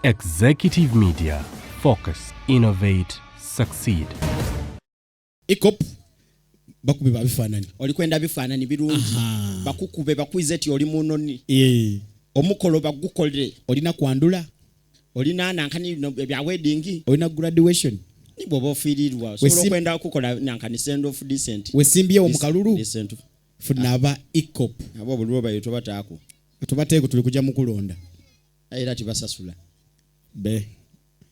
Executive Media. Focus, innovate, succeed. Ikop bakube babifanani. Olikwenda bifanani birungi. Bakukube bakwize ti oli munoni. Omukolo bagukolere. Olina kwandula. Olina nankani bya wedding. Olina graduation. Ni bobo firirwa. So kwenda kukola nankani send off decent. Wesimbye omukalulu. Decent. Funaba Ikop. Abo bulwo bayito bataako. Tubateeko tuli kujja mukulonda. Era tibasasula. Be.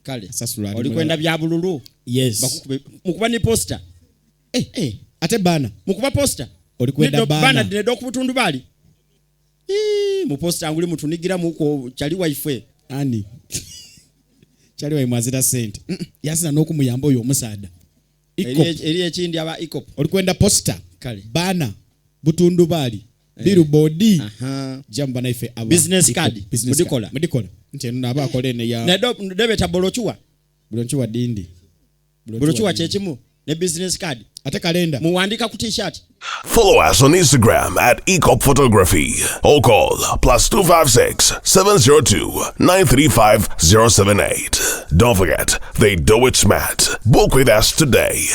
Kale. Sasula. Olikwenda bya bululu. Yes. Bakukube mukuba ni poster. Ate bana. Mukuba poster. Olikwenda bana. Bana dinedo kubutundu bali. Mu poster anguli mutunigira muko chali wife. Ani. Chali wa imazira sente. Yasina n'okumuyamba oyo omusaada. Ikop. Eri ekindi aba Ikop. Olikwenda poster. Kale. Bana. Butundu bali. Billboard. Jamba na ife aba. Business card. Mudikola. Nchenu naba akole ne ya. Nedo debeta bolochuwa. Bolochuwa dindi. Bolochuwa chechimu. Ne business card. Ate kalenda. Muwandika ku t-shirt. Follow us on Instagram at Ikop Photography or call +256 702 935 078. Don't forget, they do it smart. Book with us today.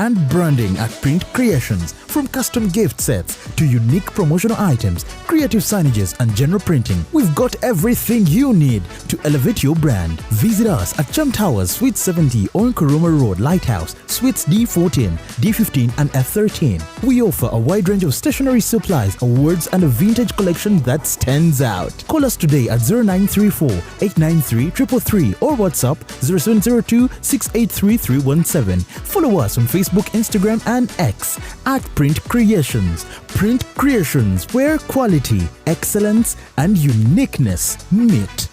And branding at Print Creations. From custom gift sets to unique promotional items, creative signages and general printing, we've got everything you need to elevate your brand. Visit us at Chum Towers, Suite 70 on Kuruma Road, Lighthouse, Suites D14, D15 and F13. We offer a wide range of stationery supplies, awards and a vintage collection that stands out. Call us today at 0934 893 333 or WhatsApp 0702 683 317. Follow us on Facebook, Instagram and X at Print Creations. Print Creations, where quality, excellence and uniqueness meet.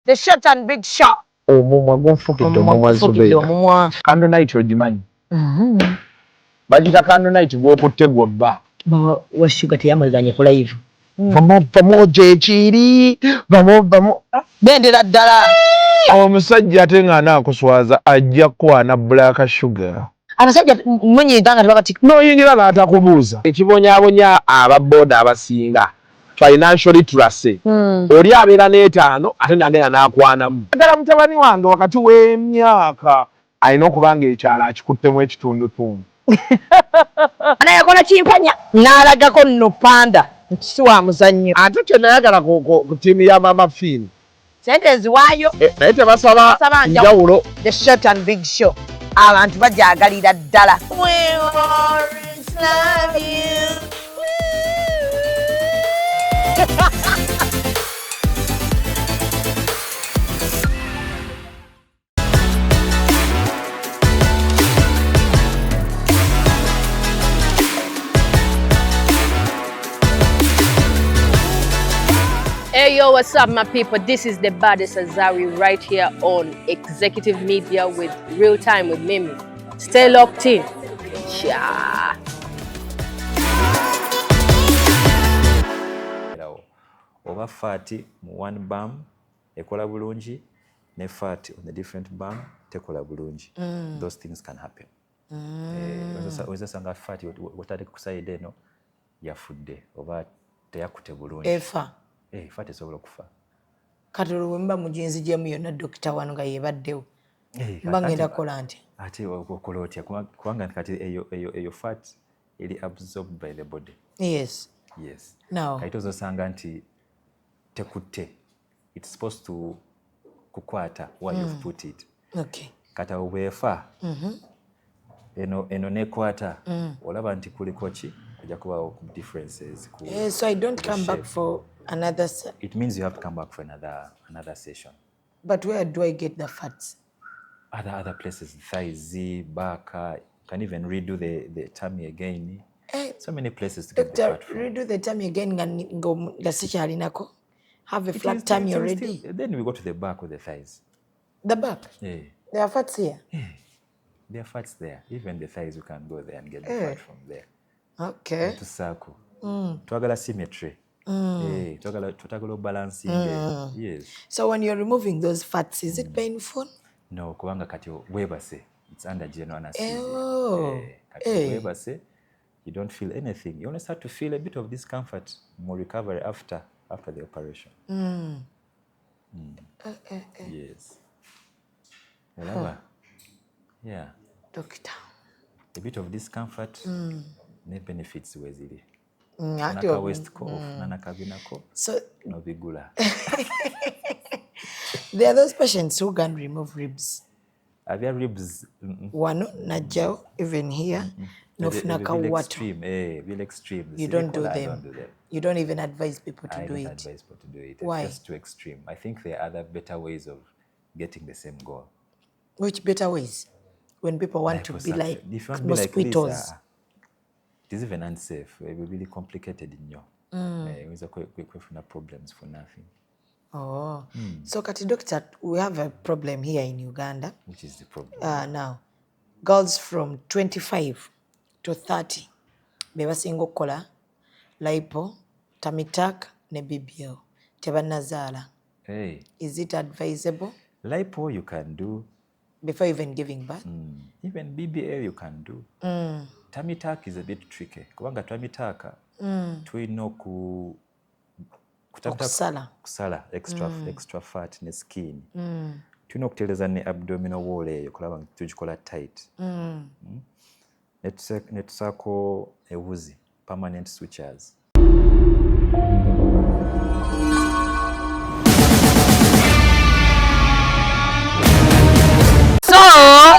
The short and big shot. Omumwa gonfukidde omumwa Zubedah. Candle night ogimanyi. Bagita candle night gwokutte gwobba. Wa sugar teyamaliranye ku live. Pamoja ekiri. Bendera ddala. Omusajja ate nga anaakuswaza ajja kwana black sugar. Abasajja munyiga nga tebakati. N'oyingira n'atakubuuza. Ekibonyaabonya ababooda abasinga. Financially tracé. Oli abeera n'etaano ate nagenda n'akwanamu. Ddala mutabani wange wakati w'emyaka alina okuba ng'ekyalo akikuttemu ekitundutundu. Anayakola kimpanya n'alagako nno panda si wa muzannyo. Ate kyenayagala ku ttiimu ya Mama Finn. Sente ziwaayo. Naye tebasaba njawulo. The short and big show. Abantu bajaagalira ddala. We always love you. Hey yo, what's up my people? This is the baddest Azawi right here on Executive Media with RealTime with Mimi. Stay locked in. Yeah. Over fat one bam ekola bulungi ne fat on the different bam tekola bulungi. Those things can happen. Wezasanga fat wotade ku side eno yafudde oba teyakute bulungi. Efa. Fat esobola okufa. Katolo wemba mujinzi jemu yonna dokita wano nga yebaddewo. Mbangenda kola nti. Ate okola otya kubanga kati eyo fat eri absorbed by the body. Yes. Now. Kaito zosanga nti tekutte. It's supposed to kukwata where you've put it. Okay. Kata obwefa. Eno nekwata. Olaba nti kuliko ki kujja kubawo differences. So I don't come back for Another it means you have to come back for another session. But where do I get the fats? Other places, thighs, back, can even redo the tummy again. So many places to get the fat from. Redo the tummy again have a flat tummy already. Then we go to the back with the thighs. The back? Yeah. There are fats here? Yeah. There are fats there. Even the thighs, you can go there and get the fat from there. Okay. To circle. Twagala symmetry. Twagala balancing. Yes. So when you're removing those fats, is it painful? No, kubanga kati webase. It's under general anesthesia. Kati webase, you don't feel anything. You only start to feel a bit of discomfort, more recovery after the operation. Yes. Yeah. Doctor. A bit of discomfort, ne benefits wezili. Naka west ko, naka binako, so no bigula. There are those patients who can remove ribs. Are there ribs? Wano najao, even here. Real extreme. You don't do them. You don't even advise people to do it. I don't advise people to do it. Why? It's just too extreme. I think there are other better ways of getting the same goal. Which better ways? When people want to be like mosquitoes. It is even unsafe. It will be really complicated in you. It's a quick problems for nothing. Oh. So Kati Doctor, we have a problem here in Uganda. Which is the problem? Now, girls from 25 to 30 bebasinga okukola lipo, tummy tuck ne BBL tebanazaala. Is it advisable? Lipo you can do before even giving birth. Even BBL you can do. Tummy tuck is a bit tricky. Kubanga tummy tuck tulina kusala extra fat ne skin. Tulina okutereeza ne abdominal wall eyo kulaba nti tugikola tight. Ne tusaako ewuzi, permanent sutures.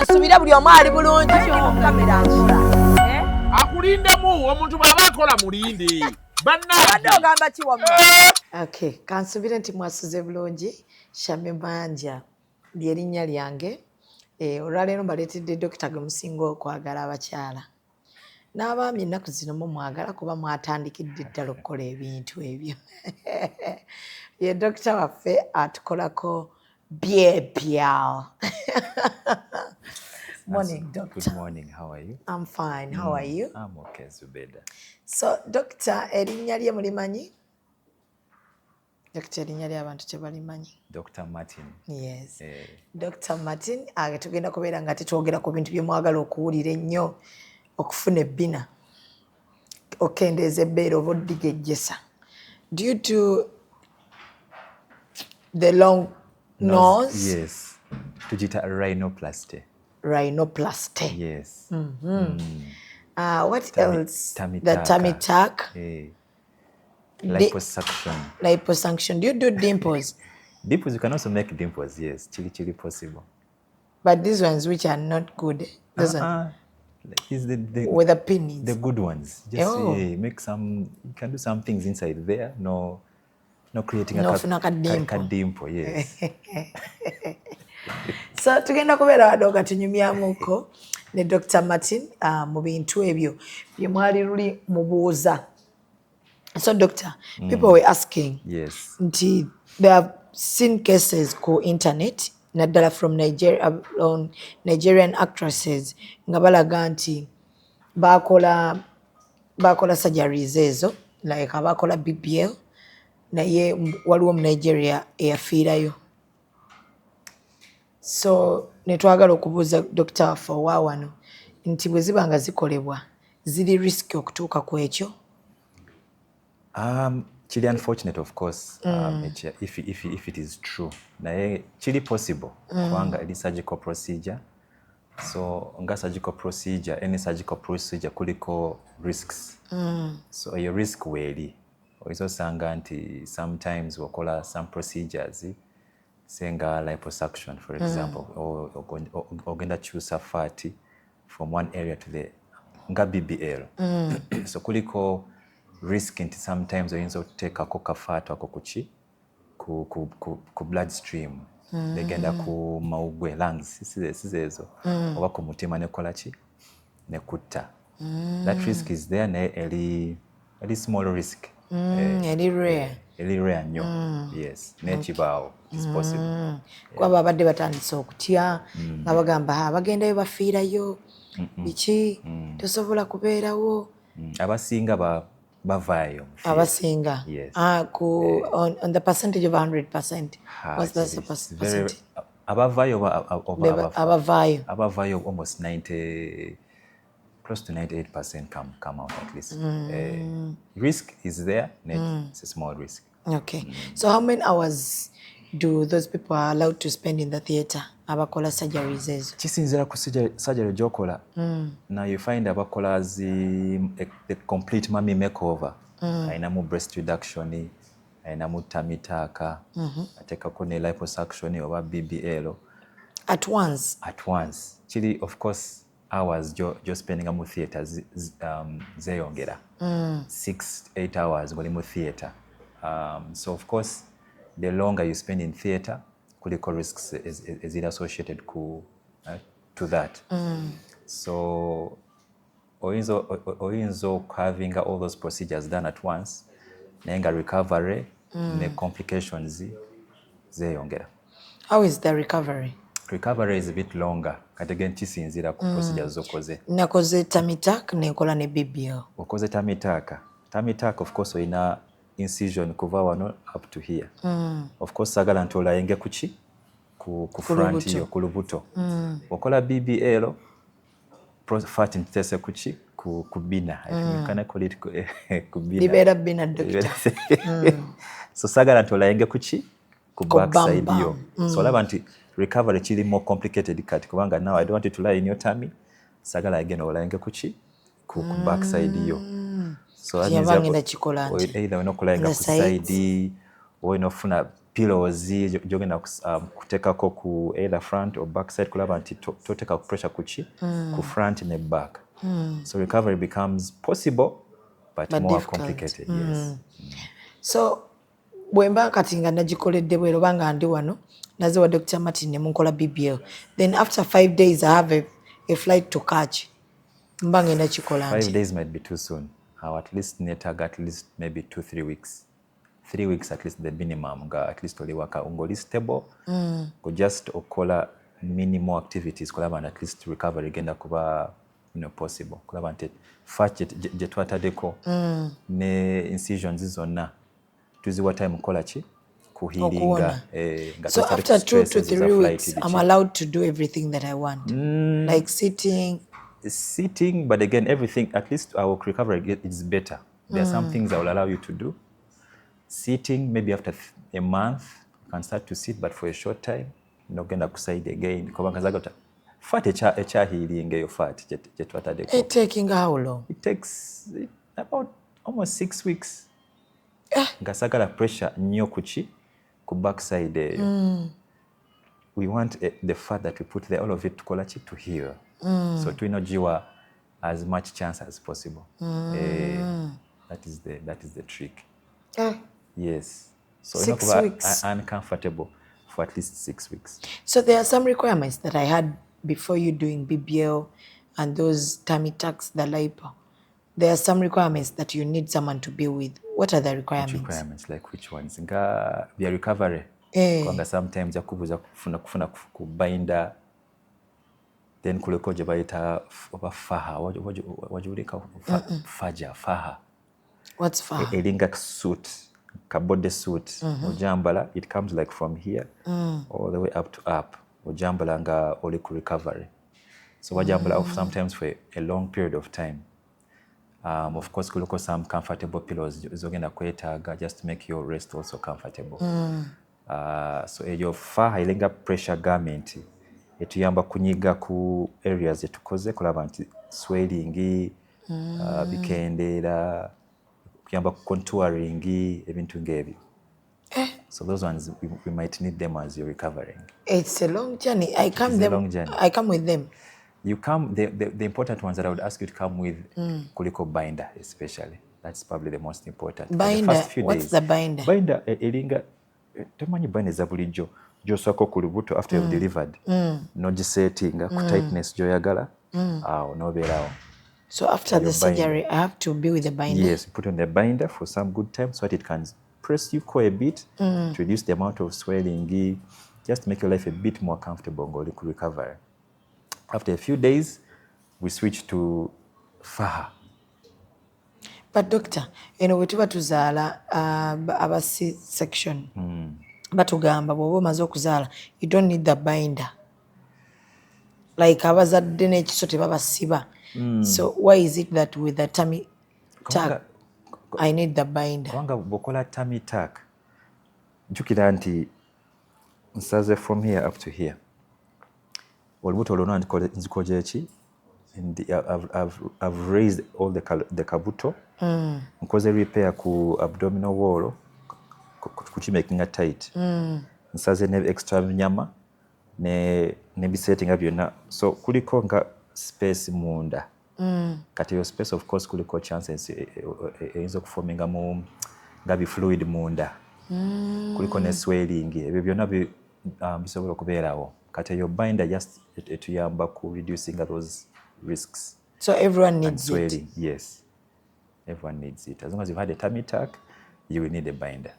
Subira buli omu ali bulungi kamera nkula. Akulindemu omuntu bw'aba akola mulinde. Wadde ogamba ki wamma? Okay, kansubire nti mwasuze bulungi. Shamye Manja ly'erinnya lyange. Olwaleero mbaleetedde Dokita gwe musinga okwagala abakyala. N'abaami ennaku zino mwagala kuba mwatandikidde ddala okukola ebintu ebyo. Ye Dokita waffe atukolako BBL. Morning, Doctor. Good morning. How are you? I'm fine. How are you? I'm okay, Zubedah. So, Doctor, erinnya lye mulimanyi? Doctor, erinnya lye abantu tebalimanyi. Dr. Martin. Yes. Dr. Martin, tugenda kubeera nga tetwogera ku bintu bye mwagala okuwulira ennyo okufuna ebbina. Okendeeza ebbeera oba oddigejjesa. Due to the long nose. Yes. Tugita rhinoplasty. Rhinoplasty. Yes. What else? The tummy tuck. Liposuction. Liposuction. Do you do dimples? Dimples, you can also make dimples, yes. Chili possible. But these ones which are not good. Those with the pennies. The good ones. Just make some, you can do some things inside there. No creating a dimple, yes. So tugenda kubeera wadde tunyumyamuko ne Dr. Martin mu bintu ebyo bye mwali luli mubuuza. So Doctor, people were asking nti they have seen cases ku internet naddala from Nigeria, on Nigerian actresses nga balaga nti bakola surgeries ezo like abakola BBL naye waliwo mu Nigeria eyafiirayo. So netwagala okubuuza Dr. waffe owawano nti bwe ziba nga zikolebwa ziri risk okutuuka ku ekyo? Chili unfortunate, of course, if it is true. Naye chili possible kubanga any surgical procedure. So nga surgical procedure, any surgical procedure kuliko risks. So your risk weeri. Oyinza nti sometimes wakola some procedures senga liposuction, for example, or ogenda chusa fat from one area to the nga BBL. So kuliko risk nti sometimes oyinza okuteekako kafaato ako kuki ku blood stream legenda ku mawugwe lungs sizeezo oba ku mutima nekola ki nekutta. That risk is there naye eri small risk. Eri rare. Eri rare nnyo. Yes, nekibaawo is possible. Kuba abadde batandise okutya nga bagamba bagendayo bafiirayo biki tosobola kubeerawo. Abasinga bavaayo. Abasinga. Yes. On the percentage of 100%. What's the percentage? Abavaayo almost 90, close to 98% come out at least. Risk is there, it's a small risk. Okay. So how many hours do those people are allowed to spend in the theatre abakola surgeries ezo? Kisinzira ku surgery gyokola. Now you find abakola the complete mummy makeover. Ayinamu breast reduction, ayinamu tummy tuck, ateekako ne liposuction oba BBL. At once? At once. Kiri of course hours jo spending mu theatre zeyongera. 6-8 hours ngoli mu theatre. So of course the longer you spend in theatre, kuliko risks is it associated to that. So oyinza having all those procedures done at once, naye nga recovery ne complications zeyongera. How is the recovery? Recovery is a bit longer. Kati again kisinzira ku procedures zokoze. Nakoze tummy tuck nekola ne BBL. Okoze tummy tuck. Tummy tuck of course oyina incision kuva wano up to here. Of course sagala nti olayenge kuki ku front yo ku lubuto. Okola BBL fat ntese kuki ku bina. Kana call it ku bina. Libera bina doctor. So sagala nti olayenge kuki ku back side yo. So olaba nti recovery kiri more complicated kati kubanga now I don't want you to lie in your tummy. Sagala again olayenge kuki ku back side yo. So that means either we're not calling up side or inofuna pillows jogenda kutekako ku either front or back side kulaba nti toteka pressure kuki ku front and back. So recovery becomes possible but more difficult. Complicated. Yes. So bwemba kati nga nagikoledde bwero banga ndi wano naze wa Dr. Martin ne munkola BBL, then after 5 days I have a flight to catch. Mbanga nakikola 5 days might be too soon. At least netaga at least maybe 2-3 weeks. 3 weeks at least the minimum. At least oli waka ungoli stable. Go just okola minimal activities. Kulaba at least recovery genda kuba possible. Kulaba nte fat jetwatadeko ne incisions zonna. Tuziwa time kola chi kuhilinga. So after 2 to 3 weeks I'm allowed to do everything that I want. Like sitting, but again, everything, at least our recovery is better. There are some things that will allow you to do. Sitting, maybe after a month, you can start to sit, but for a short time, you're going to side again. Fat echa healing your fat. It taking how long? It takes about almost 6 weeks. Gasagala pressure nyo kuchi ku backside. We want the fat that we put there, all of it to heal. So to jiwa as much chance as possible. That is the trick. Yes. So 6 weeks. Uncomfortable for at least 6 weeks. So there are some requirements that I had before you doing BBL and those tummy tucks, the lipo. There are some requirements that you need someone to be with. What are the requirements? Which requirements? Like which ones? Nga via recovery. Kwanga sometimes yakubuza kufuna kubainda. Then kuleko je bayita oba faha. Wajulika faha. What's faha? Elinga suit. Kabode suit. Ojambala, it comes like from here all the way up to up. Ojambala nga oliku recovery. So wajambala sometimes for a long period of time. Of course, kuloko some comfortable pillows zogenda kwetaga just to make your rest also comfortable. So your faha ilenga pressure garment etuyamba kunyiga ku areas etukoze kulaba nti swelling bikendera kuyamba ku contouring ebintu ngebyo. So those ones we might need them as you're recovering. It's a long journey. I come with them. You come, the important ones that I would ask you to come with kuliko binder especially. That's probably the most important. Binder, For the first few what's days, the binder? Binder, elinga, temanyi binder za bulijjo. Gy'osako ku lubuto after you've delivered. N'ogisetinga ku tightness gy'oyagala. Awo n'obeerawo. So after the surgery, I have to be with the binder? Yes, put on the binder for some good time so that it can press you core a bit to reduce the amount of swelling, just make your life a bit more comfortable ng'oli ku recovery. After a few days, we switch to faha. But doctor, bwe tuba tuzaala aba C-section, batugamba bw'oba omaze okuzaala, you don't need the binder. Like abazadde n'ekiso tebabasiba. So why is it that with the tummy tuck, I need the binder? Kubanga bw'okola tummy tuck, jjukira nti nsaze from here up to here. Olubuto lwonna nzikoze ki? I've raised all the kabuto. Nkoze repair ku abdominal wall, kukimakinga tight. Nsaze ne extra nyama ne bisettinga byonna. So kuliko nga space munda. Kati yo space of course kuliko chances eyinza okuforminga mu nga bi fluid munda. Kuliko ne swelling. Ebyo byonna bisobola okubeerawo. Kati yo binder just etuyamba ku reducing those risks. So everyone needs swelling, it? Yes. Everyone needs it. As long as you've had a tummy tuck, you will need a binder.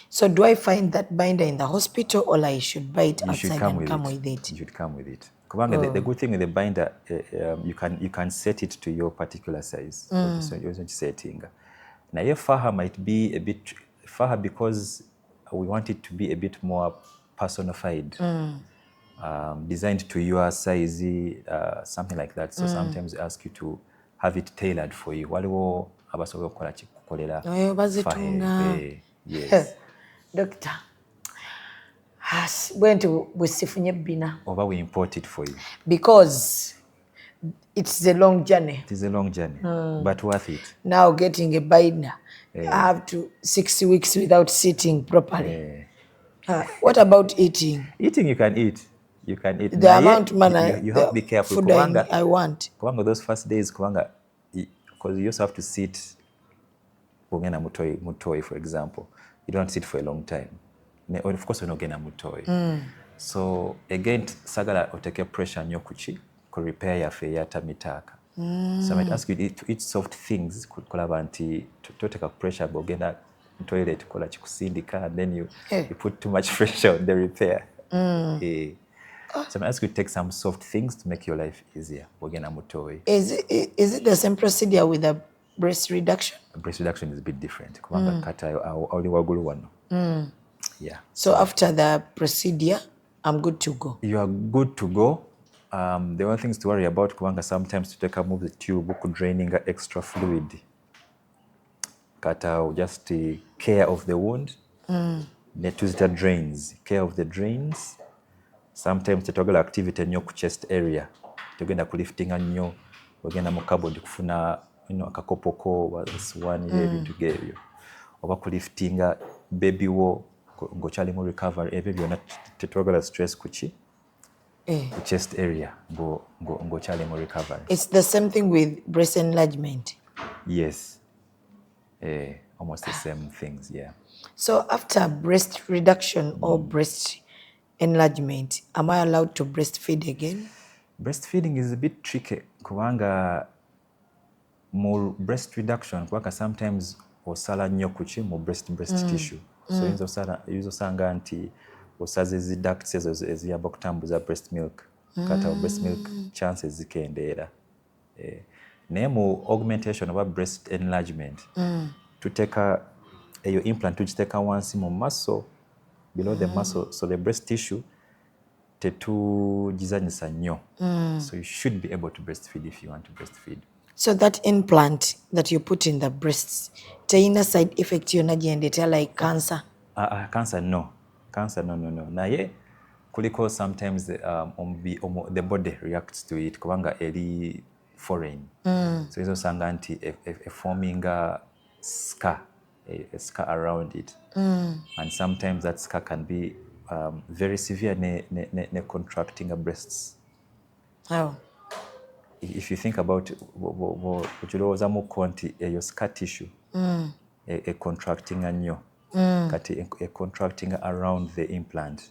So do I find that binder in the hospital or I should buy it outside and come with it? You should come with it. The good thing with the binder, you can set it to your particular size. So you're setting. Now your faha might be a bit faha because we want it to be a bit more personified. Designed to your size, something like that. So sometimes we ask you to have it tailored for you. Waliwo abasobola okukola kikukolera fahe. Yes. Doctor, bwentu bwesifunye Bina. Oba we import it for you. Because it's a long journey. It is a long journey, but worth it. Now getting a binder, I have to 60 weeks without sitting properly. What about eating? Eating you can eat. You can eat. The amount you have to be careful. Food I want. Kubanga those first days, because you also have to sit. Ugenda mutoi, for example, you don't sit for a long time. Of course, you're not gonna mutoi. So again, sagala oteke pressure nyo kuchi ku repair ya fe ya tummy tuck. So I might ask you to eat soft things. Kulaba nti to take a pressure, but ogenda toilet kola chikusindika, and then you put too much pressure on the repair. So I ask you to take some soft things to make your life easier. Is it the same procedure with the breast reduction? Breast reduction is a bit different. Yeah. So after the procedure, I'm good to go? You are good to go. The only things to worry about, sometimes to take a move the tube, draining extra fluid. Just care of the wound. Netuzita drains. Care of the drains. Sometimes tetwagala activity nnyo ku chest area. Tugenda ku liftinga nnyo, ogenda mu cupboard kufuna akakopoko wasiwani ebintu gebyo. Oba ku liftinga baby wo ng'okyali mu recovery, ebyo byonna tetwagala stress ku chest area ng'okyali mu recovery. It's the same thing with breast enlargement? Yes. Almost the same things, yeah. So after breast reduction or breast enlargement, am I allowed to breastfeed again? Breastfeeding is a bit tricky kubanga more breast reduction kubanga sometimes osala nnyo kuki mu breast tissue. So yinza osanga nti osaze zi ducts ezo eziyamba okutambuza breast milk. Kata breast milk chances zikendeera. Naye mu augmentation oba breast enlargement tuteka eyo implant tugiteeka wansi mu muscle, below the muscle, so the breast tissue tetugizanyisa nnyo. So you should be able to breastfeed if you want to breastfeed. So that implant that you put in the breasts, teyina side effect yonna gyendetera like cancer? Cancer no. Naye kuliko sometimes the body reacts to it kubanga eri foreign. So izo sanga nti forming a scar around it. And sometimes that scar can be very severe ne contracting a breasts. How? If you think about ukirowooza mu konti eyo scar tissue a contracting nnyo kati a contracting around the implant.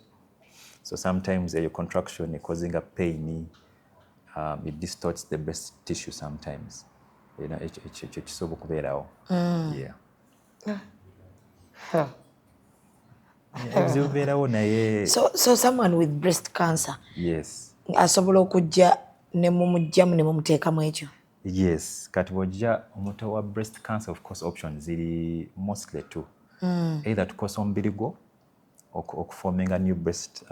So sometimes a contraction causing a pain, it distorts the breast tissue sometimes. You know, it's kisobola okubeerawo. Yeah. So someone with breast cancer. Yes. Asobola okujja ne mumujjamu ne mumuteekamu ekyo. Yes. Kati bw'ojja omuntu wa breast cancer, of course options ziri mostly two. Either tukosa omubiri gwo okuforminga new breast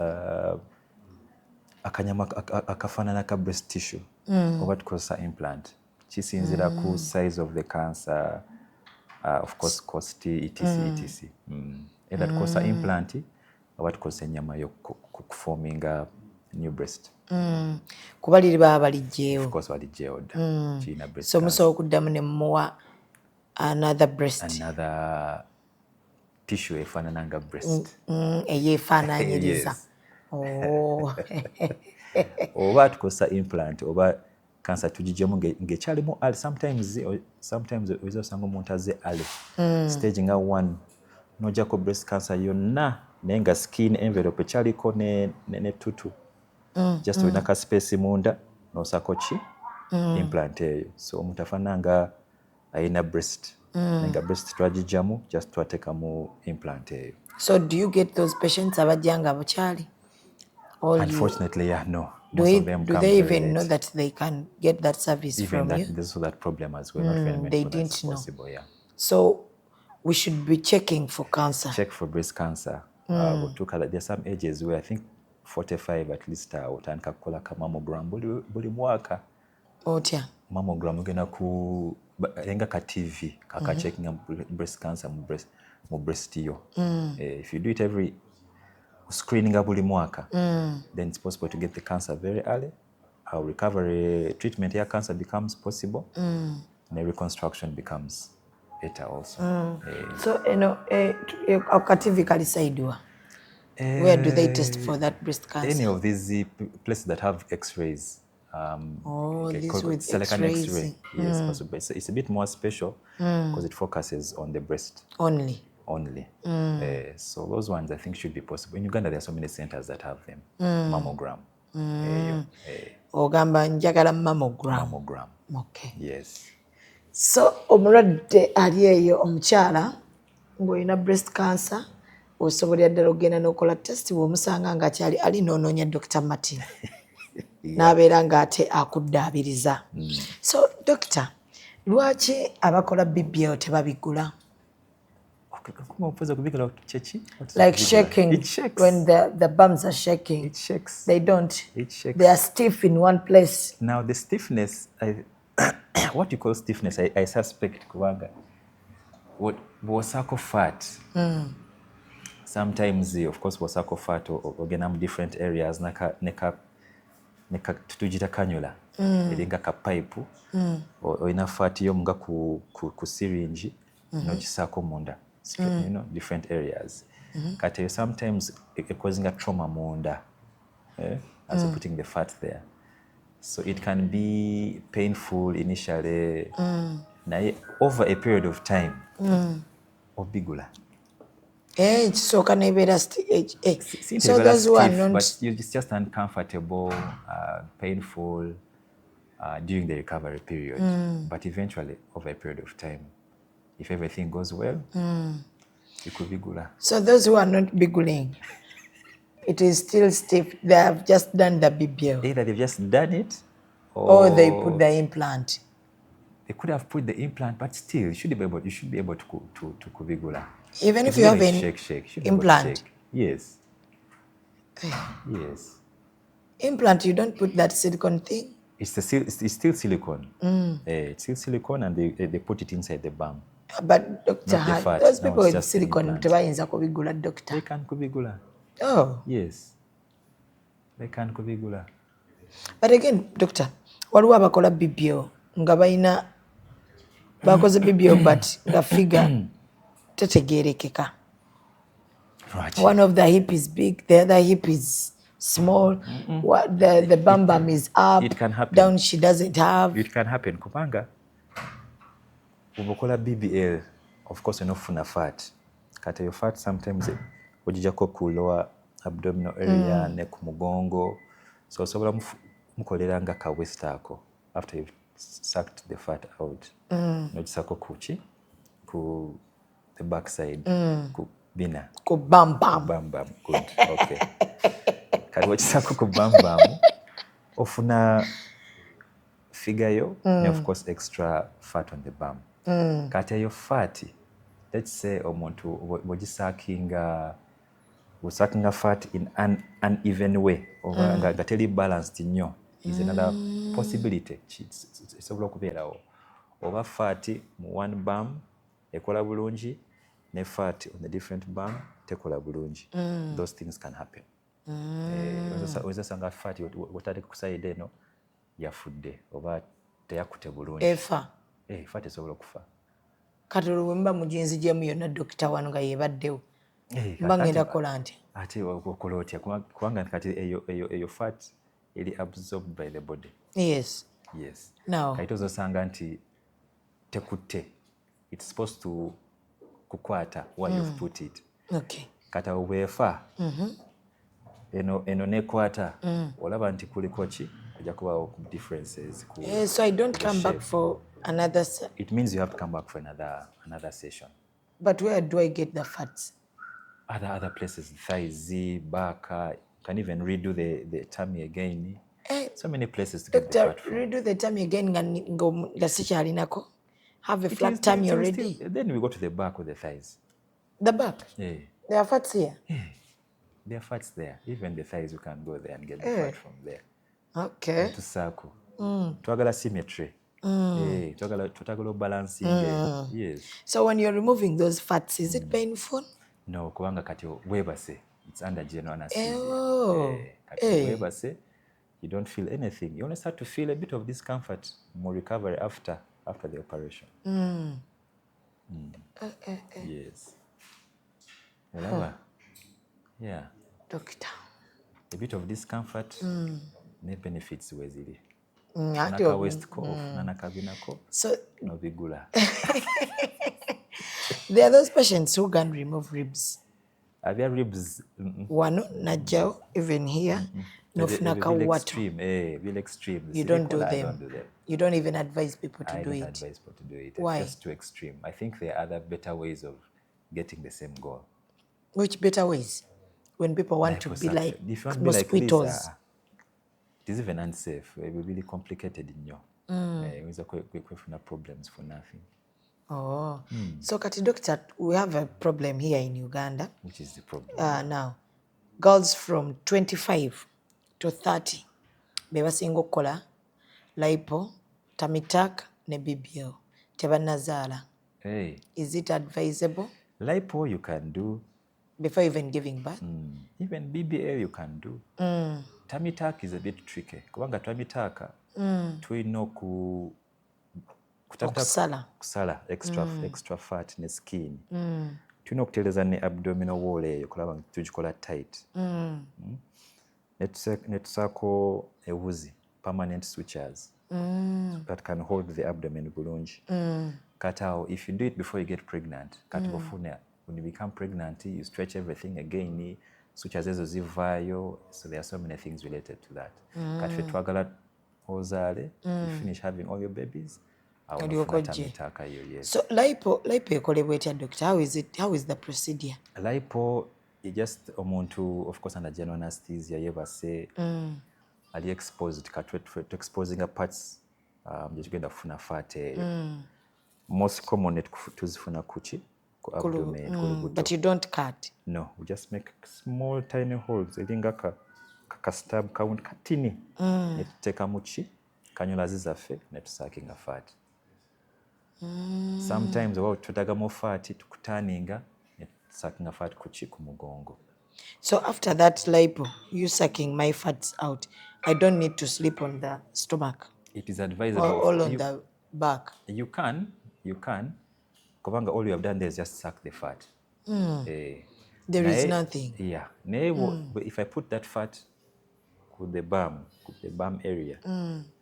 akanyama akafaanana ka breast tissue oba tukozesa implant. Kisinziira ku size of the cancer, of course cost etc. Either tukozesa implant oba tukozesa ennyama y'okuforminga new breast. Kuba liri baba balijjeewo. Of course balijjeewo dda. Kirina breast. So musobola okuddamu ne mumuwa another breast. Another tissue efaanana nga breast. Eyeefaanaanyiriza. Oh. Oba tukozesa implant oba cancer tugijjemu ng'ekyalimu ali. Sometimes oyinza osanga omuntu azze ali stage nga 1 n'oggyako breast cancer yonna naye nga skin envelope ekyaliko ne tutu. Just olina ka space munda n'osako ki implant eyo. So omuntu afaanana nga ayina breast. Nga breast twagijjamu just twateekamu implant eyo. So do you get those patients abajja nga bukyali? Unfortunately, yeah, no. Do they even know that they can get that service even from you? Even that problem as well. They didn't know. Possible, yeah. So we should be checking for cancer. Check for breast cancer. There's some ages where I think 45 at least otandika kukola ka mammogram buli mwaka. Otya? Mammogram ogenda ku enga ka TV kaka checking breast cancer mu breast yo. If you do it every screening buli mwaka, then it's possible to get the cancer very early. Our recovery treatment here cancer becomes possible, and the reconstruction becomes better also. So ka TV kalisaidwa. Where do they test for that breast cancer? Any of these places that have X-rays. This with it's like an X-ray. Yes, possible. It's a bit more special because it focuses on the breast only. So those ones I think should be possible. In Uganda there are so many centers that have them. Mammogram. Ogamba njagala mammogram. Okay. Yes. So omulwadde ali eyo omukyala ng'olina breast cancer osobola ddala ogenda n'okola test bw'omusanga ng'akyali ali n'onoonya Dr. Martin. N'abeera ng'ate akuddaabiriza. So Doctor, lwaki abakola BBL tebabigula? Like shaking. It shakes. When the bums are shaking. It shakes. They don't. It shakes. They are stiff in one place. Now the stiffness, what you call stiffness, I suspect kubanga what bw'osaako fat. Sometimes of course bw'osaako fat ogenda mu different areas neka tutugita cannula eringa ka pipe oyina fat yo nga ku syringe n'ogisaako munda. You know, different areas. Kati sometimes it causing a trauma munda, as putting the fat there. So it can be painful initially. Over a period of time, obigula. So can so those who are not, but it's just uncomfortable, painful during the recovery period. But eventually, over a period of time, if everything goes well, it could be good. So those who are not biguling, it is still stiff. They have just done the BBL. Either they've just done it, or they put the implant. They could have put the implant, but still, you should be able to kubigula. Even if you have an implant. Yes. Yes. Implant, you don't put that silicone thing. It's still silicone. It's still silicone, and they put it inside the bum. But Doctor, those people with silicone, they can kubigula. Oh. Yes. They can kubigula. But again, Doctor, waliwo abakola BBL nga balina bakoze BBL but nga figure tetegerekeka. Right. One of the hip is big, the other hip is small. The bum is up. It can happen. Down she doesn't have. It can happen. Kubanga ubokola BBL of course enofuna fat kati yo fat sometimes ojijako ku lower abdominal area ne ku mugongo so osobola mukolera nga ka waist ako after you've sucked the fat out nojisako kuchi ku the back side ku bina ku bam bam good okay kati wojisako ku bam ofuna figure yo and of course extra fat on the bum kati yo fat let's say omuntu wogisakinga fat in an uneven way oba nga gateli balanced nnyo is another possibility esobola okubeerawo oba fat mu one bum ekola bulungi ne fat on the different bum tekola bulungi those things can happen ozasanga fat wotadde ku side eno yafudde oba teyakute bulungi fat esobola okufa kati olwemba mujinzi gyemu yonna dokita wano nga yebaddewo mba ngenda kola nti ate okola otya kubanga kati eyo fat eri absorbed by the body yes kati ozosanga nti tekutte it's supposed to kukwata where you've put it kati awo bwefa eno nekwata olaba nti kuliko ki kujja kubawo differences so I don't come back for another it means you have to come back for another session. But where do I get the fats? Other places, thighs, back, can even redo the tummy again. So many places to get the fat from. Redo the tummy again have a flat tummy already. Then we go to the back with the thighs. The back? Yeah. There are fats here? Yeah. There are fats there. Even the thighs, we can go there and get the fat from there. Okay. To circle. Twagala symmetry. Twagala balancing. Yes. So when you're removing those fats, is it painful? No, kubanga kati webase. It's under general anesthesia. Kati webase, you don't feel anything. You only start to feel a bit of discomfort, more recovery after the operation. Yes. Yeah. Doctor. A bit of discomfort, ne benefits wezili. Naka waist ko, naka bina ko. So no bigula. There are those patients who can remove ribs. Are there ribs? Wano najao even here. No funaka water. Real extreme. You don't do them. You don't even advise people to do it. I don't advise people to do it. Why? It's just too extreme. I think there are other better ways of getting the same goal. Which better ways? When people want to be like mosquitoes. Like this, it is even unsafe. It will be really complicated in you. We problems for nothing. So Kati Doctor, we have a problem here in Uganda. Which is the problem? Now, girls from 25 to 30 bebasinga okukola lipo, tummy tuck ne BBL. Tebanazaala. Is it advisable? Lipo you can do. Before even giving birth? Even BBL you can do. Tummy tuck is a bit tricky. Kubanga tummy tuck, tulina kusala extra fat ne skin. Tulina okutereeza ne abdominal wall eyo kulaba nti tugikola tight. Netusaako ewuzi, permanent sutures, that can hold the abdomen bulungi. Kati awo, if you do it before you get pregnant, kati ofuna, when you become pregnant, you stretch everything again, sutures ezo zivaayo, so there are so many things related to that. Kati fe twagala ozaale, you finish having all your babies, yes. So lipo ekolebwa etya, doctor? How is the procedure? Lipo is just omuntu, of course, under general anesthesia, yebase ali exposed to exposing parts gyetugenda kufuna fat eyo. Most common tuzifuna kuchi ku abdomen. But you don't cut? No, we just make small tiny holes elinga ka stab kawundi katini netuteeka muki kanyolazi zaffe netusakinga fat. Sometimes oba tutagamu fat tukutaninga netusakinga fat kuki ku mugongo. So after that lipo, you sucking my fats out, I don't need to sleep on the stomach? It is advisable. Or all on the back? You can. Kubanga all you have done there is just suck the fat. There is nothing. Yeah. If I put that fat with the bum area,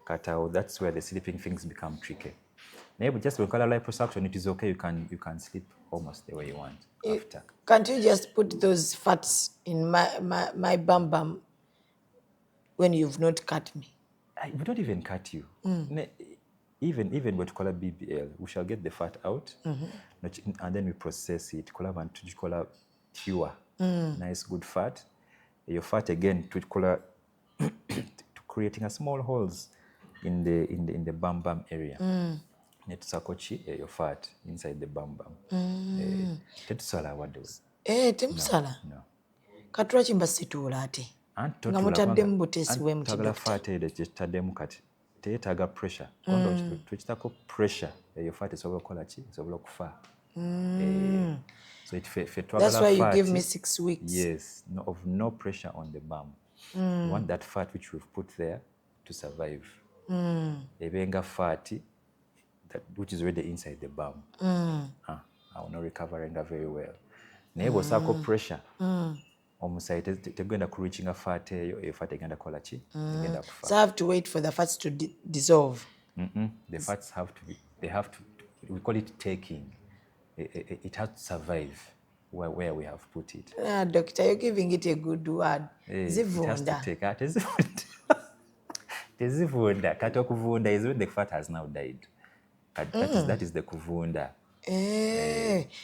that's where the sleeping things become tricky. Maybe just when color liposuction, it is okay. You can sleep almost the way you want after. Can't you just put those fats in my bum when you've not cut me? We don't even cut you. Even what color BBL, we shall get the fat out, and then we process it. Color pure, nice good fat. Your fat again to color to creating a small holes in the bum area. Netusakochi your fat inside the bum. Tetusala wadde. Temusala. Katula chimba situla ate. Nga mutaddemu butesi we muti doctor. Fat ekitaddemu kati teetaaga pressure. Kondo tukitako pressure your fat esobola okukola ki? Esobola okufa. So that's why you give me 6 weeks. Yes, no pressure on the bum. We want that fat which we've put there to survive. Ebenga fatty, which is already inside the bum. I will not recovering very well. Nebo sako pressure. Omusayite tegenda kureaching fat eyo fat egenda kola ki? Egenda kufa. So I have to wait for the fats to dissolve. The fats have to, we call it taking. It has to survive where we have put it. Doctor, you're giving it a good word. It has to take out. Tezivunda. Kati okuvunda is when the fat has now died. That is the kuvunda.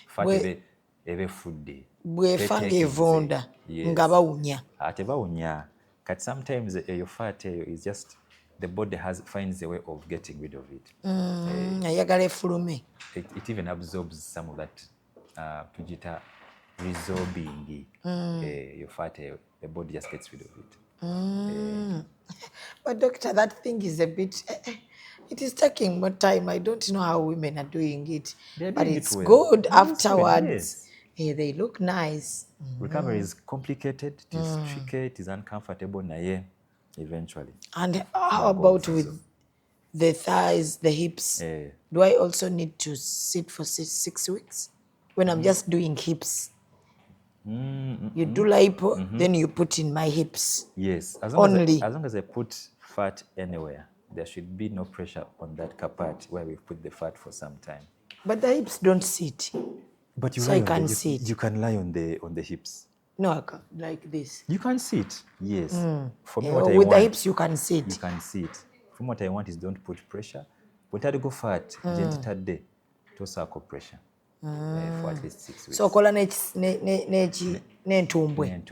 Fat ebe fudde. Bwefanga evunda nga bawunya. Ate bawunya. Kati sometimes your fat is just the body finds a way of getting rid of it. Ayagala efulume. It even absorbs some of that tujita resorbing your fat. The body just gets rid of it. But doctor, that thing is a bit. It is taking more time. I don't know how women are doing it, but it's good afterwards. They look nice. Recovery is complicated. It is tricky. It is uncomfortable. Eventually. And how about with the thighs, the hips? Do I also need to sit for 6 weeks when I'm just doing hips? You do lipo, then you put in my hips. Yes, as long as I put fat anywhere, there should be no pressure on that part where we put the fat for some time. But the hips don't sit. But so I can sit. You can lie on the hips. No, I can't, like this. You can sit, yes. For me, with the hips, you can sit. You can sit. From what I want is don't put pressure. But I go fat, Atidde, to circle pressure for at least 6 weeks. So, kola nentumbwe.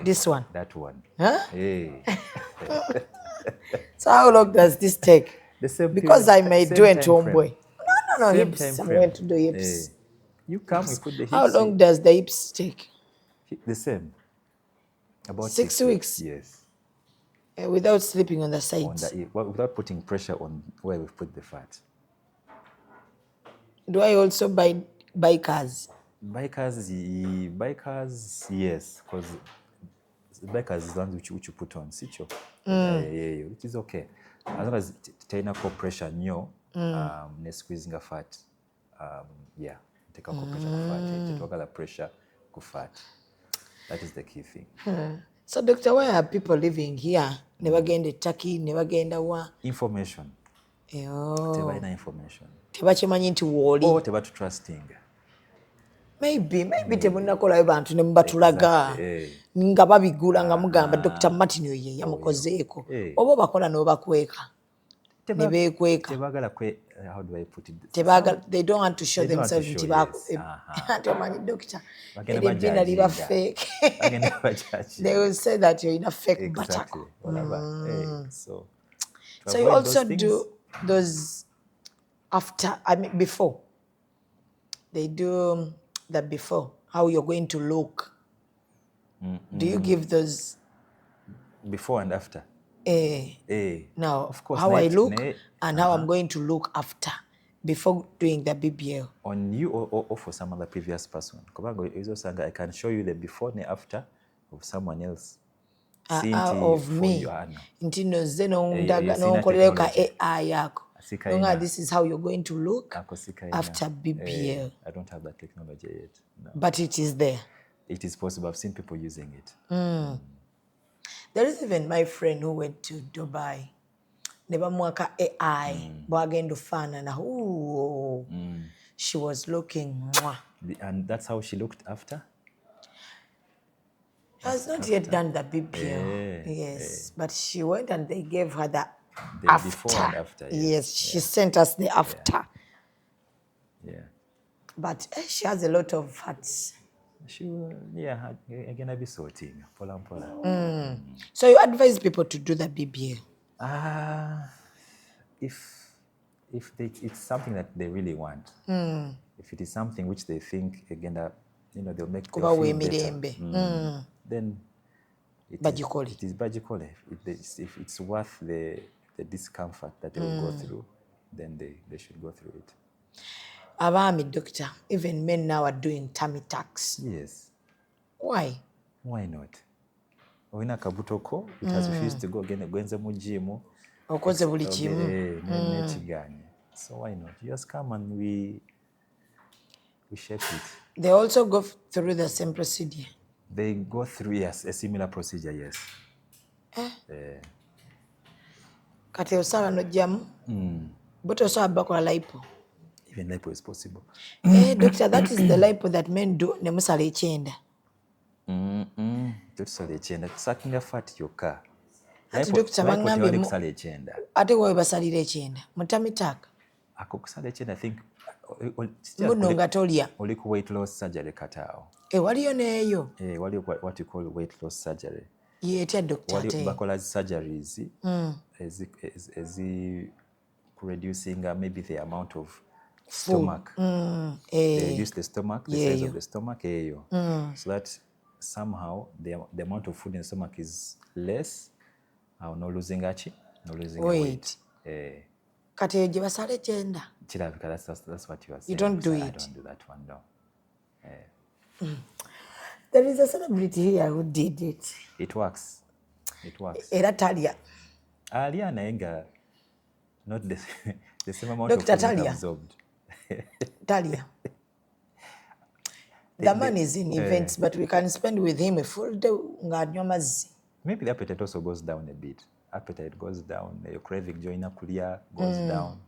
This one. That one. Huh? Hey. So, how long does this take? The same because period, I may do entumbwe. No, same hips. I'm going to do hips. You come, we put the hips. How long does the hips take? The same. About 6 weeks. Yes. Without sleeping on the sides. Without putting pressure on where we've put the fat. Do I also buy cars? Bikers, yes, because bikers is the ones which you put on, sicho. Which is okay. As long as taina ko pressure nyo, ne squeezing a fat, take a ko pressure ku fat, take a pressure ku fat. That is the key thing. So, doctor, why are people living here? Never gained a Turkey, never gained a war. Information. Tebaina information. Tebachimanyi nti woli. Oh, tebatu trusting. Maybe temunakola bantu ne mbatulaga nga babigula nga mugamba Dr. Martin ye yamukozeeko oba bakola no bakweka ne bekweka tebagala kwe how do I put it they don't want to show themselves nti bamanyi doctor ebina liba fake they will say that you're in a fake batako. So you also do those after, before they do that before, how you're going to look. Do you give those before and after? Now, of course, how I look and how I'm going to look after, before doing the BBL. On you or for some other previous person? I can show you the before and after of someone else. Of me. This is how you're going to look after BBL. I don't have that technology yet. No. But it is there. It is possible. I've seen people using it. There is even my friend who went to Dubai ne bamuwaka AI bwagenda ofaanana. She was looking mwah. And that's how she looked after? She has not yet done the BBL. Yes. But she went and they gave her the after. Before and after. Yes, she sent us the after. Yeah. But she has a lot of fats. She will, again, I'll be sorting. Pola. So you advise people to do the BBL? If it's something that they really want, if it is something which they think again that they'll feel better, then it is bajikole. If it's worth the discomfort that they will go through, then they should go through it. Abami, doctor, even men now are doing tummy tucks. Yes. Why? Why not? Oina kabutoko, it has refused to go again. Gwenze mu gym. Okoze buli kimu. So why not? Just come and we shape it. They also go through the same procedure. They go through a similar procedure, yes. Kati osala no jamu. But also abakola lipo. Even lipo is possible. Doctor, that is the lipo that men do ne musala ekyenda. Tusala ekyenda tusakinga fat yokka. Ati doctor bangambe kusala ekyenda. Ate wowe basalira ekyenda. Mutami taka. Ako kusala ekyenda I think Muno nga tolya. Oli ku weight loss surgery katao. Waliyo neeyo. Waliyo what you call weight loss surgery. Etya doctor ate. Waliyo bakola surgeries reducing maybe the amount of stomach. They reduce the stomach, the size of the stomach, so that somehow the amount of food in the stomach is less. No losing weight. Kati ejo basala ekyenda. Kirabika, that's what you are saying. You don't do it. I don't do that one, no. There is a celebrity here who did it. It works. Era talya. Alya nayenga not the same amount Dr. of food Talia. absorbed. Talia. The man is in events, but we can spend with him a full day. Maybe the appetite also goes down a bit. Appetite goes down, your craving joiner kulia goes down,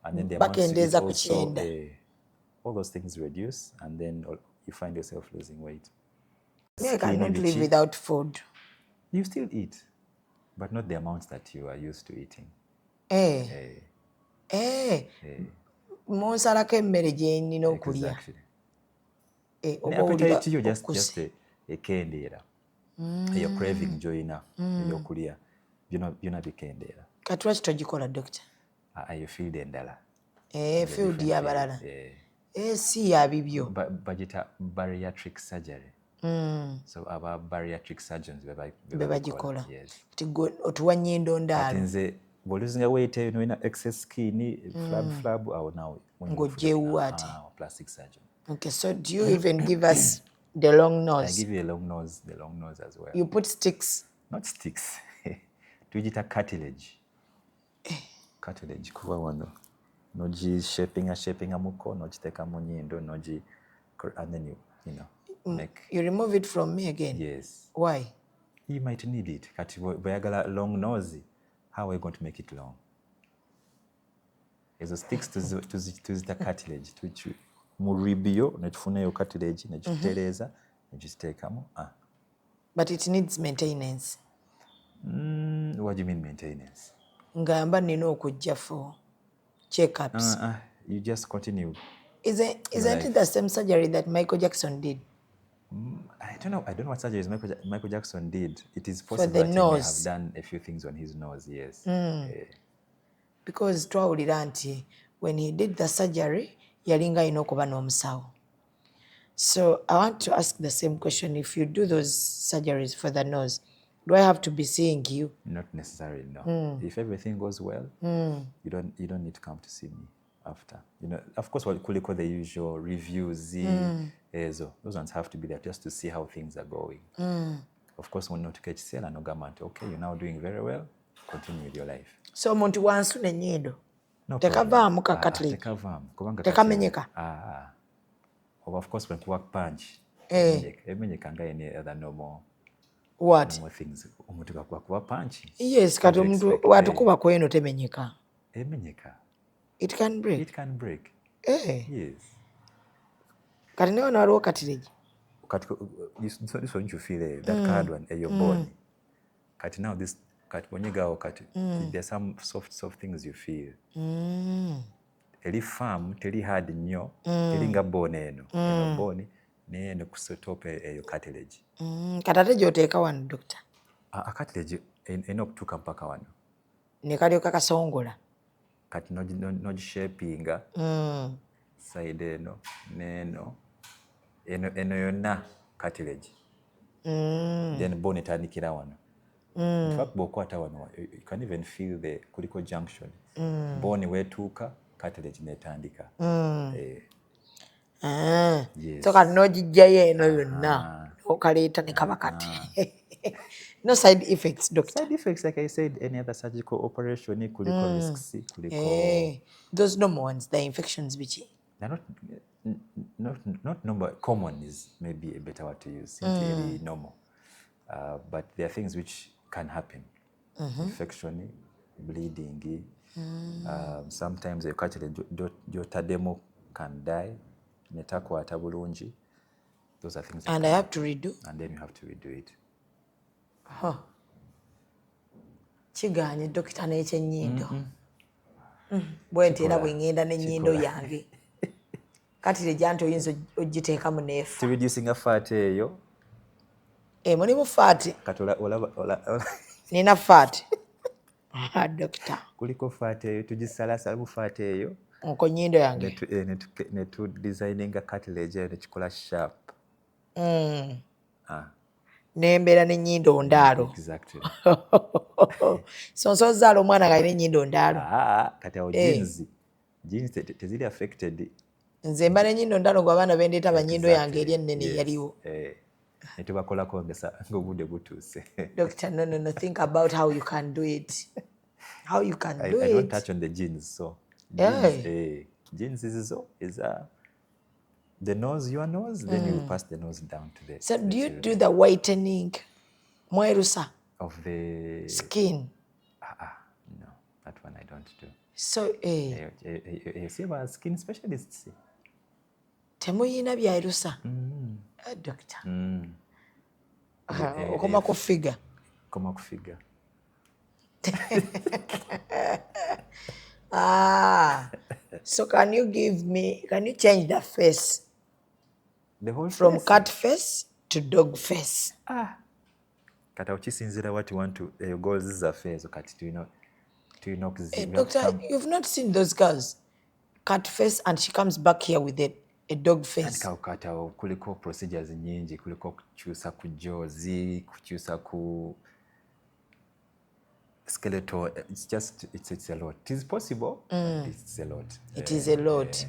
and then the amount to eat also, all those things reduce, and then you find yourself losing weight. I cannot live without food. You still eat, but not the amounts that you are used to eating. Monsalako emmere gye nnina okulya. Appetite yo just ekendeera. Your craving joiner eyokulya byonna bikendeera. Kati lwaki togikola doctor? You feel endala. Field y'abalala. Si ya bibyo. Bagita bariatric surgery. So aba bariatric surgeons bebagikola. Otuwa nnyindo ndaalo. Kati nze bw'oluzinga weight eyo n'olina excess skin, flab awo naawe. Ng'ogyewo ate. Plastic surgeon. Okay, so do you even give us the long nose? I give you the long nose as well. You put sticks? Not sticks. Tugita cartilage. Cartilage kuba wano. Nogi shapinga muko, nogiteka mu nnyindo, and then you make. You remove it from me again? Yes. Why? You might need it. Kati bweyagala long nose, how are you going to make it long? Ezo sticks tuzita cartilage. Mu ribyo netufunayo cartilage negitereeza negiteekamu. But it needs maintenance. What do you mean maintenance? Ngamba nina okujja for checkups. You just continue. Isn't it the same surgery that Michael Jackson did? I don't know what surgeries Michael Jackson did. It is possible for the that nose. He may have done a few things on his nose, yes. Because twawulira nti when he did the surgery, yalinga alina okuba n'omusawo. So I want to ask the same question. If you do those surgeries for the nose, do I have to be seeing you? Not necessarily, no. If everything goes well, you don't need to come to see me after. Of course, what we call the usual reviews, those ones have to be there just to see how things are going. Of course, when not catch sale and government, okay, you're now doing very well, continue with your life. So omuntu wansuna ennyindo tekavaamu ka cartilage? Tekamenyeka? Of course, when you work punch, emenyeka nga any other normal What? More things. Omuntu kakuba punch. Yes, kati omuntu watukuba kweno temenyeka. Emenyeka. It can break. It can break. Yes. Kati nawe waliwo Katidde. This one you feel that card one your bone. Kati now this kati when you go kati there's some soft things you feel. Eri farm teri hard nnyo teri nga bone eno. Eno bone ne kusotope eyo cartilage. Kati ate gy'oteeka wano doctor. Cartilage eno okutuuka mpaka wano. Ne kalyoka kasongola. Kati nogishapinga side eno n'eno eno yonna cartilage. Then bone etandikira wano. In fact bw'okwata wano you can even feel the kuliko junction. Bone wetuuka cartilage netandika. Yes. So kati n'ogijjayo eno yonna okaleeta ne kaba kati. No side effects, doctor. Side effects, like I said, any other surgical operation, kuliko risks, kuliko. Those normal ones, the infections, which they're not normal. Common is maybe a better word to use. Simply normal, but there are things which can happen. Infection, bleeding. Sometimes the cartilage demo can die. Netakwata bulungi. Those are things. And I have to redo. And then you have to redo it. Kiganye dokita n'ekyenyindo. Bwe nteera bwe ngenda n'ennyindo yange. Kati janti oyinza ogiteekamu n'efa. To reducing a fat eyo. Mulimu fat. Kati olaba. Nina fat. Dokita. Kuliko fat eyo tugisalasala mu fat eyo. Nko nnyindo yange. Ne tu designinga cartilage eyo nekikola sharp. Nembeera n'ennyindo ndaalo. Exactly. So nsozaala omwana nga alina ennyindo ndaalo. Kati awo genes teziri affected. Nze mba n'ennyindo ndaalo ng'abaana bendeeta bannyindo yange eri ennene yaliwo. Ne tubakolako ng'obudde butuuse. Doctor, no, think about how you can do it. How you can do it. I don't touch on the genes, so. Genes is the nose, your nose, then you pass the nose down to the. So do you do the whitening, mwerusa, of the skin? No, that one I don't do. So you see about skin specialists. Temuyina byayirusa. Doctor. Okoma ku figure. Koma ku figure. So can you change the face? The whole from face? cat face to dog face. Kata ukisinzira what you want to goals is a face kati tulina Doctor, you've not seen those girls. Cat face and she comes back here with a dog face. Kata kuliko procedures nyingi kuliko kukyusa ku jozi kukyusa ku skeletal. It's a lot. It is possible, but it's a lot. It is a lot.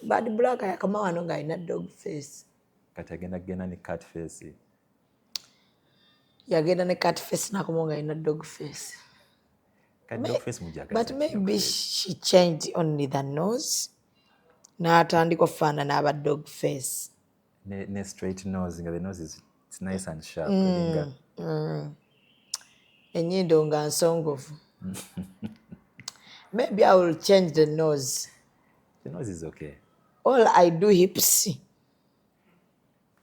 Bad black yakama wano nga ina dog face. Kati agenda ne cat face. Yagenda ne cat face nakoma nga ina dog face. Dog face mujaga. But maybe she changed only the nose. N'atandika okufaanana aba dog face. Ne straight nose nga the nose it's nice and sharp. Ennyindo nga nsongovu. Maybe I will change the nose. The nose is okay. All I do hips.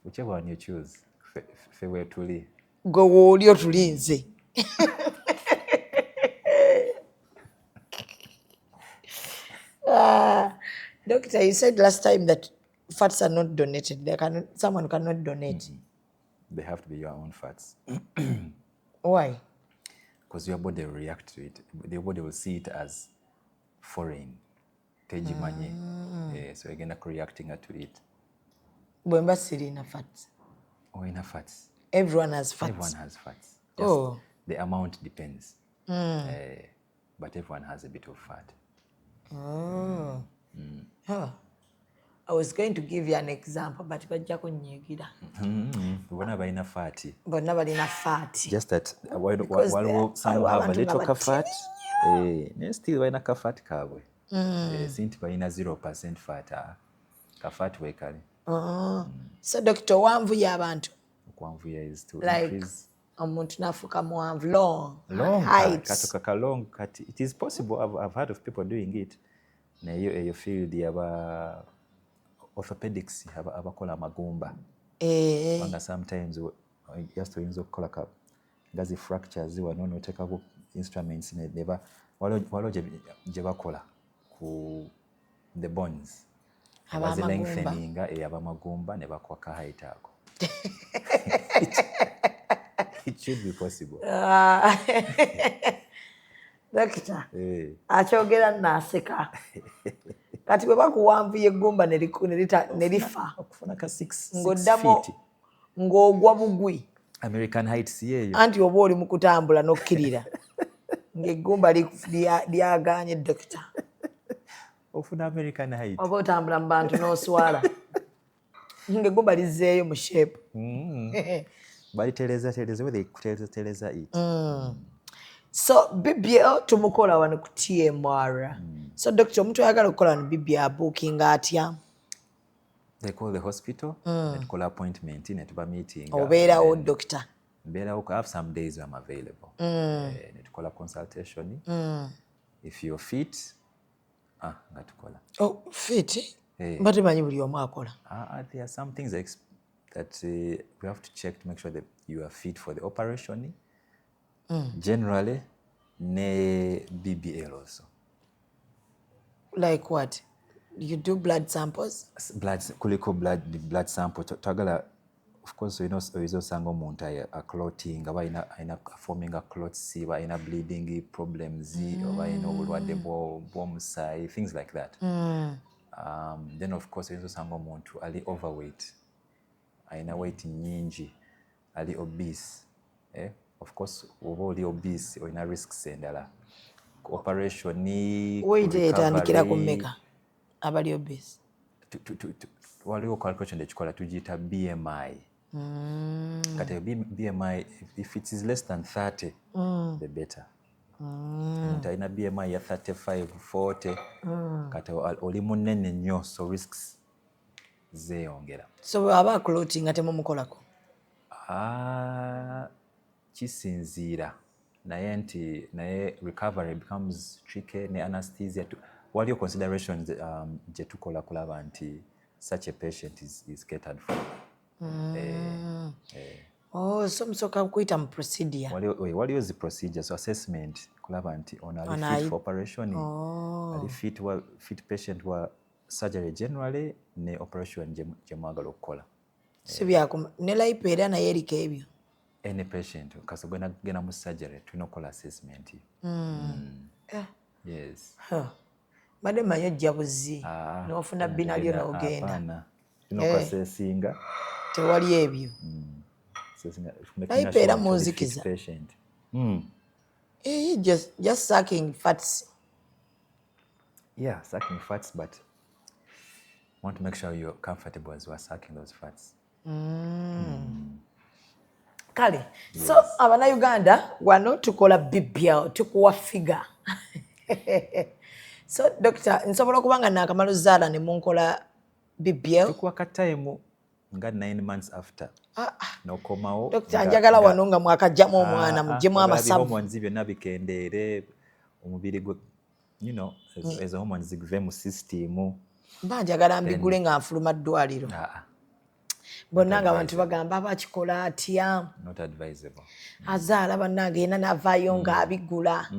Whichever one you choose. Fe we tuli. Go woolyo tulinze. Doctor, you said last time that fats are not donated. Someone cannot donate. They have to be your own fats. Why? Because your body will react to it. Your body will see it as foreign. So again, reacting to it. Bwemba sirina fats. Oh, ina fats. Everyone has fats. Everyone has fats. Just Oh. the amount depends. But everyone has a bit of fat. I was going to give you an example, but bajja kunyigira. Bonna balina fat. Bonna balina fat. Just that while some have a little ka fat, ne still balina ka fat kaabwe. Sinti balina 0% fat. Ka fat we kale. So Dr. wanvu y'abantu okwanvuya is to like increase omuntu nafuuka muwanvu long height. height. Kati it is possible. I've heard of people doing it. Nayo eyo field yaba orthopedics abakola amagumba. Wanga sometimes just oyinza okukola ka ngazi fractures wano noteekako instruments neba waliwo gye bakola ku the bones abazilengtheninga abamagumba ne bakwaka height ako. It should be possible. Doctor, akyogera naseka. Kati bwe bakuwanvuya eggumba nerifa okufuna ka 6 ng'oddamu ng'ogwa bugwi. American heights yeeyo. Anti oba oli mu kutambula n'okkirira ng'eggumba lyagaanye Doctor. Ofuna American height. Oba otambula mu bantu n'oswala ng'eggumba lizzeeyo mu shape. Balitereza we kutereza it. So BBL tumukola wano ku TMR. So Doctor, omuntu ayagala okukola wano BBL bookinga atya? They call the hospital, they call appointment, ne tuba meeting. Obeerawo Doctor. Mbeerawo, I have some days I'm available. Ne tukola consultation. If you're fit, nga tukola. Oh, fit? But temanyi buli omu akola. There are some things that we have to check to make sure that you are fit for the operation. Generally, ne BBL also. Like what? You do blood samples? Kuliko blood sample. Twagala, of course, oyinza osanga omuntu clotting, aba ayina forming a clots, aba ayina bleeding problems, oba ayina obulwadde bw'omusaayi, things like that. Then of course oyinza osanga omuntu ali overweight, ayina weight nyingi, ali obese. Of course, oba oli obese oyina risks endala. Operation ni weight etandikira ku mmeka abali obese. Waliwo calculation ekikola tugiyita BMI. Kati BMI, if it is less than 30, the better. Omuntu alina BMI ya 35, 40, kati oli munene nnyo, so risks zeeyongera. So aba clothing ate mumukolako? Kisinziira naye recovery becomes tricky, ne anesthesia. Waliwo considerations gye tukola kulaba nti such a patient is catered for. So musooka kuyita mu procedure. Waliwo zi procedure, so assessment kulaba nti ono ali fit for operation, ali fit patient wa surgery generally ne operation gye mwagala okukola. Si byakuma ne lipe era naye eriko ebyo. Any patient kasi gena mu surgery tulina okukola assessment. Yes. Madde manyi ojja buzzi n'ofuna bbina lyo n'ogenda. Tulina okuassessinga. Tewali ebyo. Lipe era munzikiza. Just sucking fats. Yeah, sucking fats, but want to make sure you're comfortable as well sucking those fats. Kale, so Abannayuganda wano tukola BBL, tukuwa figure. So Doctor, nsobola okuba nga naakamala ozaala ne munkola BBL? Tukuwa ka time nga 9 months after. N'okomawo. Doctor, njagala wano nga mwakajjamu omwana muggyemu amasavu. Hormones byonna bikendeere, omubiri gwe, ezo hormones zive mu system. Mba njagala mbigule nga nfuluma ddwaliro. Bonna nga abantu bagamba bakikola atya. Not advisable. Azaala bannange yena navaayo ng'abigula.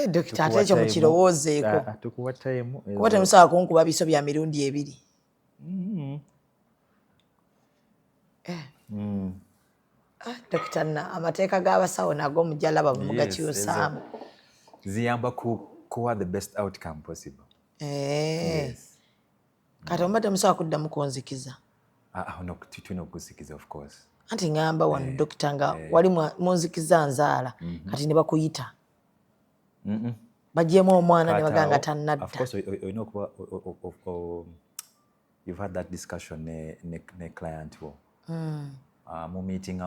Doctor, ate ekyo mukirowoozeeko. Tukuwa time. Kuba temusobola kunkuba biso bya mirundi ebiri. Doctor, amateeka g'abasawo nago mujja laba bwe mugakyusaamu. Ziyamba kuwa the best outcome possible. Yes. Kati omuba temusobola kuddamu kunzikiza. Tulina okuzikiza, of course. Anti ngamba wano Doctor nga wali munzikiza nzaala kati ne bakuyita. Bagyemu omwana ne baganga tannadda. Of course, you've had that discussion ne client wo. Mu meeting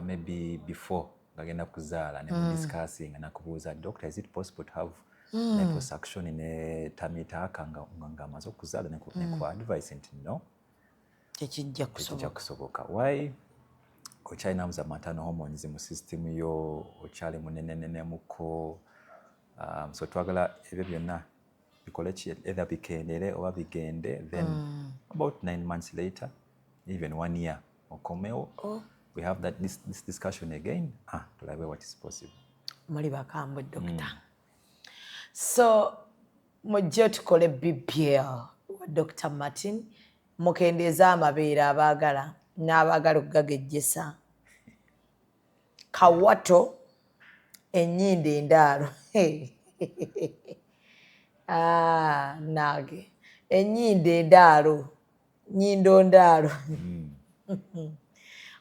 maybe before ngagenda kuzaala ne discussing nakubuuza, Doctor, is it possible to have liposuction ne tummy tuck nga amaze okuzaala ne ku advice nti no tekijja kusoboka. Why? Okyalinamu za maternal hormones mu system yo, okyali munenenemuko, so twagala ebyo byonna bikole ki either bikendere oba bigende, then about 9 months later, even 1 year okomewo, we have this discussion again, tulabe what is possible. Muli bakambwe doctor. So mujje tukole BBL wa Dr. Martin, mukendeeza amabeere abaagala n'abaagala okugagejjesa, kawato, ennyindo endaalo. Nage ennyindo endaalo, nnyindo ndaalo.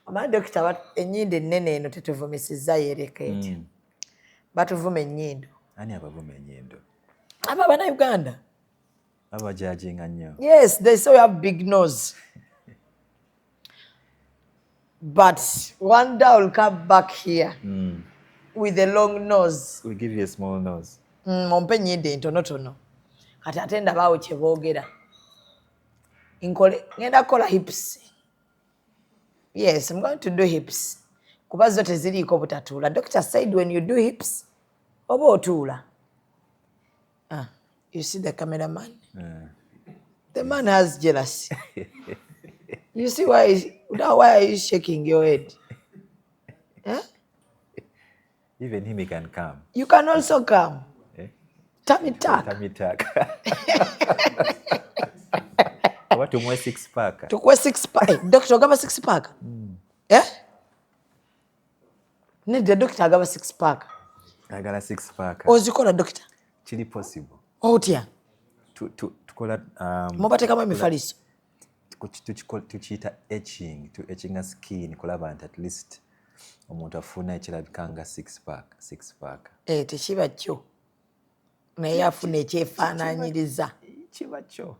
Omanyi dokita, ennyindo ennene eno tetuvumisiza yereka eti. Batuvuma ennyindo. Ani abavuma ennyindo? Aba Bannayuganda. Abajajinga nnyo. Yes, they say we have big nose. But one day I'll come back here with a long nose. We'll give you a small nose. Mompe ennyindo entonotono. Kati ate ndabaawo kye boogera. Ngenda kukola hips. Yes, I'm going to do hips. Kuba zo teziriiko butatuula. Doctor said when you do hips, oba otuula. You see the cameraman? The man has jealousy. You see why are you shaking your head? Even him, he can come. You can also come. Tummy tuck. Tummy tuck. What to wear 6-pack? To wear 6-pack. Doctor, agaba 6-pack. The doctor agaba 6-pack. I got a 6-pack. Ozikola doctor? Chili possible. Otya? Tukola mubatekamu emifaliso. Tukiita etching, to etching a skin kulaba nti at least omuntu afuna ekirabika nga 6-pack. Tekiba kyo. Naye afuna ekyefaanaanyiriza. Kiba kyo.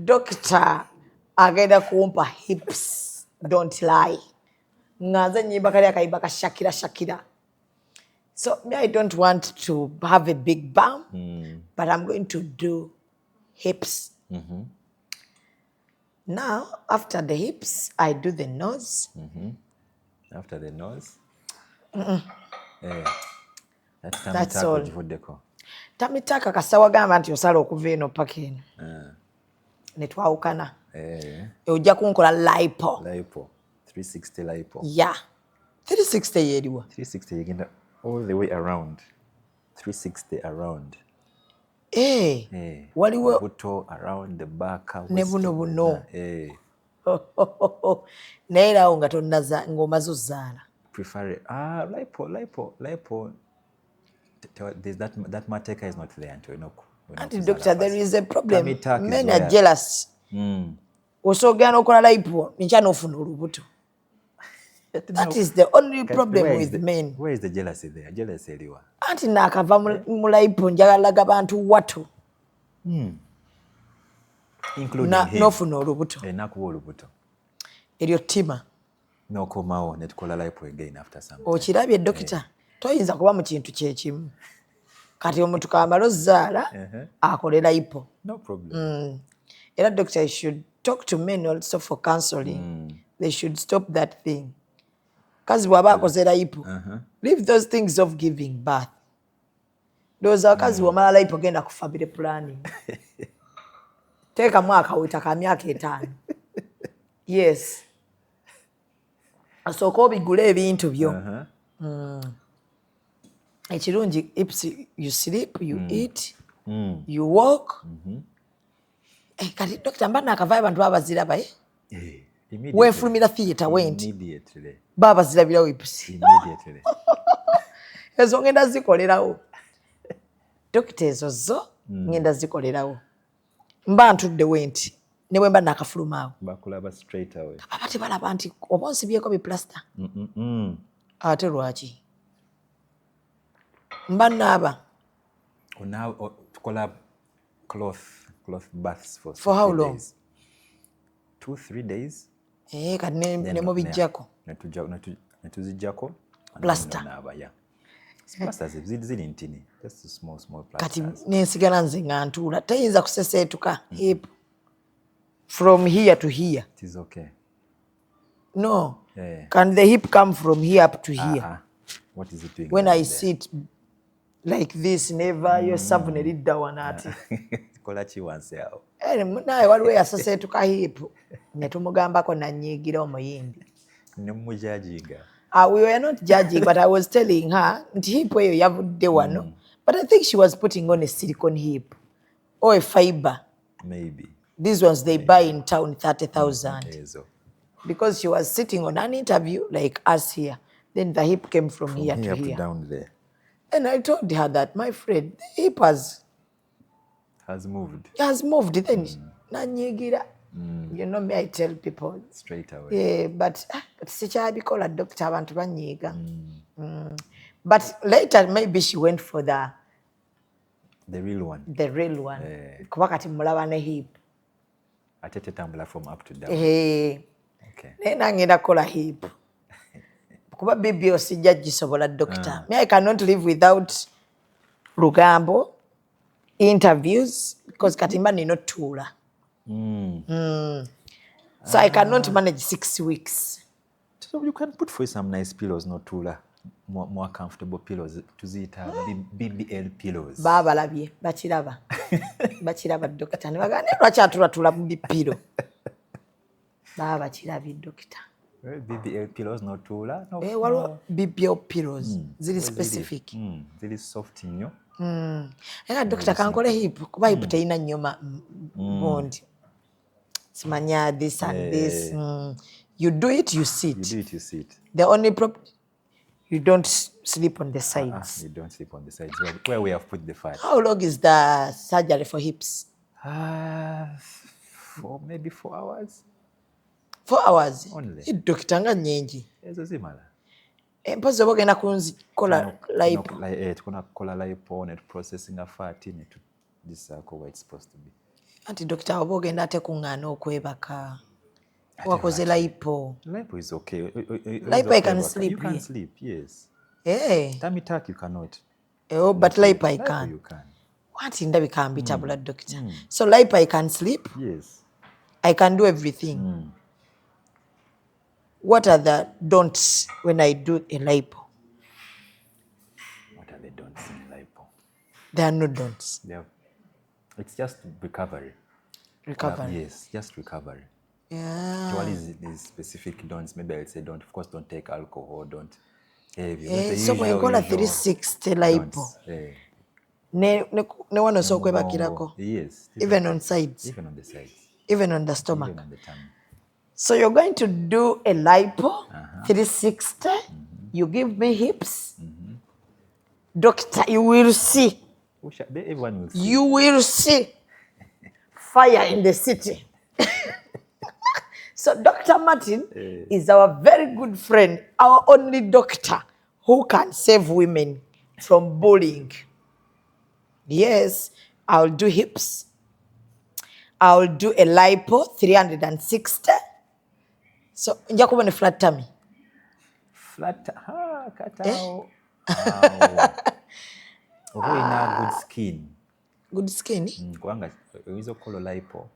Doctor agenda kumpa hips, don't lie. Ngaze nyimba kali akayimba ka Shakira. So me, I don't want to have a big bum, but I'm going to do hips. Now, after the hips, I do the nose. After the nose? That's all. Tummy tuck akasawa gamba nti osala okuva eno paka eno. Ne twawukana. Ojja kunkola lipo. 360 lipo. Yeah. 360 yeriwa. 360 yegenda all the way around. 360 around. Waliwo buto around the back. Ne buno. Naye era nga tonnaza ng'omaze ozzaala. Prefer lipo. That mateka is not there until Auntie Doctor, there is a problem. Men are jealous. Osogera n'okola lipo nkya n'ofuna olubuto. That is the only problem with men. Where is the jealousy there? Jealousy eliwa. Anti nakava mu lipo njagalaga bantu watu. Including him. N'ofuna olubuto. Nakuwa olubuto. Eryo ttima. N'okomawo ne tukola lipo again after some time. Okirabye dokita. Toyinza kuba mu kintu kyekimu. Kati omuntu kamala ozzaala akole lipo. No problem. Era doctor, you should talk to men also for counseling. They should stop that thing. Kazi bw'aba akoze lipo. Leave those things of giving birth. Those kazi bw'omala lipo genda ku family planning. Teeka mwaka wita ka myaka 5. Yes. Asooka obigule ebintu byo. Ekirungi, you sleep, you eat, you walk. Kati dokita mba nakavayo abantu babaziraba weefulumira theatre wenti babazirabirawo ipusi ezo ngenda zikolerawo dokita ezo zo ngenda zikolerawo mba ntudde wenti ne bwe mba nakafulumaawo bakulaba straight away baba tebalaba nti oba onsibyeko biplasta ate lwaki mba naaba tukola cloth baths for how long days. 2-3 days. Kati ne mubijjako netuzijjako plaster. Plasters zili ntini. Just small Kati plasters. nensigala nze nga ntuula tayinza kuseseetuka hip from here to here. It is okay. No. Can the hip come from here up to here? What is it doing? When I sit like this, never yourself nedidda wanati. Kola chi wansi yao. Naye waliwo yaseseetuka hip ne tumugambako nanyiigira omuyimbi. Nemujajiga. We were not judging, but I was telling her nti hip eyo yavudde wano. But I think she was putting on a silicone hip or a fiber. Maybe. These ones they buy in town 30,000. Because she was sitting on an interview like us here. Then the hip came from here to here. Down there. And I told her that, my friend, the hip has moved. Has moved. Then nanyigira. You know me, I tell people straight away. Yeah, but sikyabikola doctor abantu banyiga. But later maybe she went for the real one. The real one. Kuba kati mulaba ne hip. Ate tetambula from up to down. Okay. Nena ngenda kola hip. Kuba BBL sijja gisobola doctor. Me I cannot live without Lugambo interviews because katimba nino tuula. So I cannot manage 6 weeks. So you can put for some nice pillows, not tula. More comfortable pillows to zita BBL pillows. Baba labye bakiraba. Bakiraba doctor. Ne bagane lwaki atula mu bipiro. Baba bakirabye doctor. BBL pillows not tula. No. Waliwo BBL pillows. Zili specific. Zili soft nnyo. Era doctor kankole hip kuba hip teina nnyo bondi. Simanya this and this. You do it, you sit. The only problem, you don't sleep on the sides. You don't sleep on the sides. Where we have put the fat. How long is the surgery for hips? Maybe 4 hours. 4 hours? Only. Doctor nga nyengi. Ezo zimala. Mpozi oba ogenda kola lipo. Tukona kola lipo ne processing fat ne disako what it's supposed to be. Anti doctor oba ogenda ate kuŋŋaana okwebaka. Wakoze lipo. Lipo is okay. Lipo I can sleep. You can sleep, yes. Tummy tuck you cannot. Oh, but lipo I can. You can. What in ndabika ambitable doctor. So lipo I can sleep? Yes. I can do everything. What are the don'ts when I do a lipo? What are the don'ts in lipo? There are no don'ts. It's just recovery. Recovery? Yes, just recovery. Yeah. What is these specific don'ts? Maybe I'll say don't. Of course, don't take alcohol. Don't. So when you call a 360 lipo, ne wano so kwebakirako. Yes. Even on sides. Even on the sides. Even on the stomach. Even on the tummy. So you're going to do a lipo 360. You give me hips. Doctor, you will see. Everyone will see. You will see fire in the city. So Dr. Martin is our very good friend, our only doctor who can save women from bullying. Yes, I'll do hips. I'll do a lipo 360. So nja kubona flat tummy. Katao. Ina good skin. Good skin? Kubanga oyinza okukola lipo.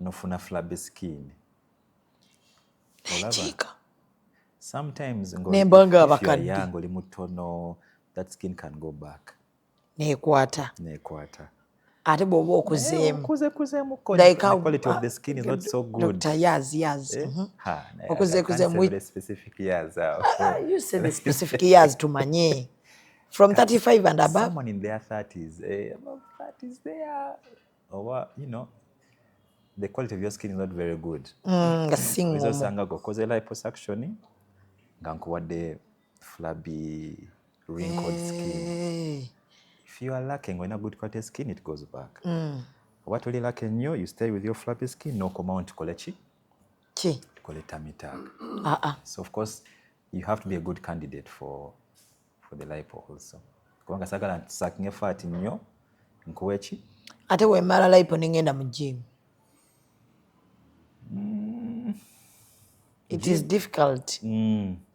Nofuna flabby skin. Sometimes if you are young oli mutono, that skin can go back. Nekwata. Ate bwoba okuzeemu. The quality of the skin is not so good. Doctor, yes. Okuzeekuzeemu. The specific years. You say the specific years tumanye. From 35 and above? Someone in their 30s. Above 30s there. Or, the quality of your skin is not very good. Ngasingomo. Because liposuction, gankuwadde flabby, wrinkled skin. If you are lacking when a good quality skin, it goes back. What will you lack in you stay with your flabby skin, no come on to collect tummy tuck. So of course, you have to be a good candidate for the lipo also. Kubanga sagala sucking fat in you, nkuwechi. Ate we mara lipo ningenda mu gym. It is difficult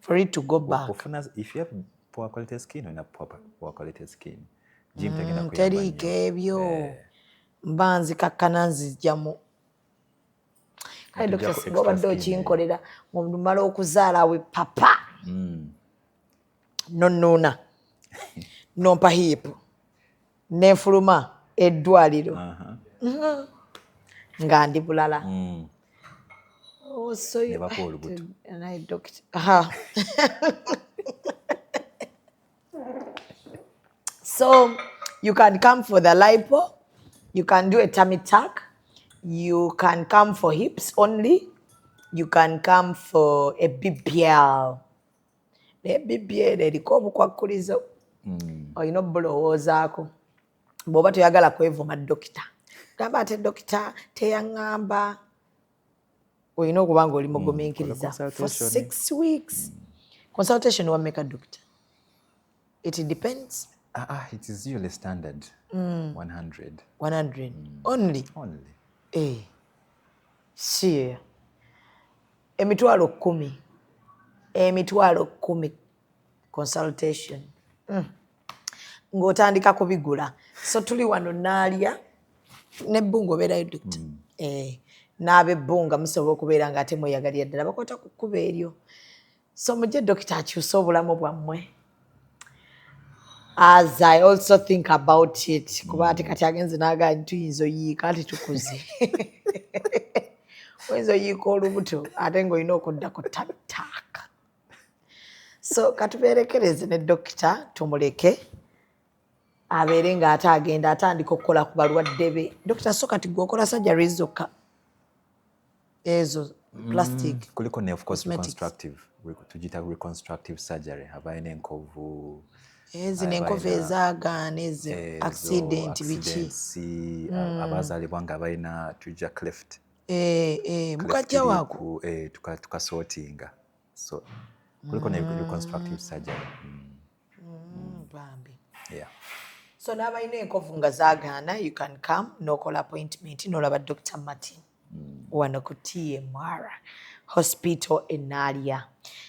for it to go back. If you have poor quality skin or poor quality skin. Gym tegenda kuyamba. Teriiko ebyo. Mba nzikakkana nzijjamu. Kale Dr. Singa obadde okinkolera ng'omala okuzaala we papa. Nonnuuna. Nompa hiipu. Nenfuluma eddwaliro. Nga ndi bulala. Oh, so you and I doctor. So you can come for the lipo, you can do a tummy tuck, you can come for hips only, you can come for a BBL. The BBL eriko obukwakulizo. Olina obbulowoozaako. Bw'oba toyagala kwevuma dokita. Gamba ate dokita teyaŋŋamba. Olina okuba ng'oli mugumiikiriza. For 6 weeks. Consultation will make a doctor. It depends. It is usually standard. 100. 100. Only? Only. Sure. Emitwalo 10. Emitwalo 10 consultation. Ng'otandika kubigula. So tuli wano naalya n'ebbunga obeerayo doctor. N'abebbunga musobola okubeera ng'ate mweyagalira ddala bakwata ku kkubo eryo. So mujje dokita akyuse obulamu bwammwe. As I also think about it, kuba ate kati agenze n'agamba tuyinza oyiika ati tukuze. Oyinza oyiika olubuto ate ng'olina okudda ku tummy-tuck. So katubeerekereze ne dokita tumuleke abeere ng'ate agenda atandika okukola ku balwadde be. Dokita so kati gw'okola surgery zokka ezo plastic. Kuliko ne of course reconstructive. Tugiyita reconstructive surgery. Abalina enkovu. Zino enkovu ezaagaana ezo accident biki. Abazaalibwa nga balina tujja cleft. Mukajja waako. Tukasortinga. So kuliko ne reconstructive surgery. Bambi. Yeah. So n'abalina enkovu nga zaagaana, you can come n'okola appointment n'olaba Dr. Martin. Wano ku TMR Hospital Enalia.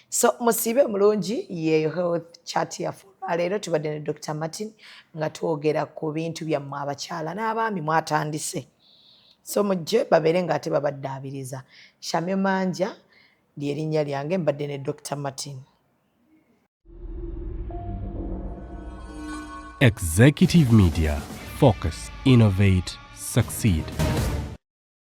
So musibe mulungi ye health chat ya leero tubadde ne Dr. Martin nga twogera ku bintu byammwe abakyala n'abaami mwatandise. So mujje babeere ng'ate babaddaabiriza. Shamye Manja ly'erinnya lyange mbadde ne Dr. Martin. Executive Media. Focus, innovate, succeed.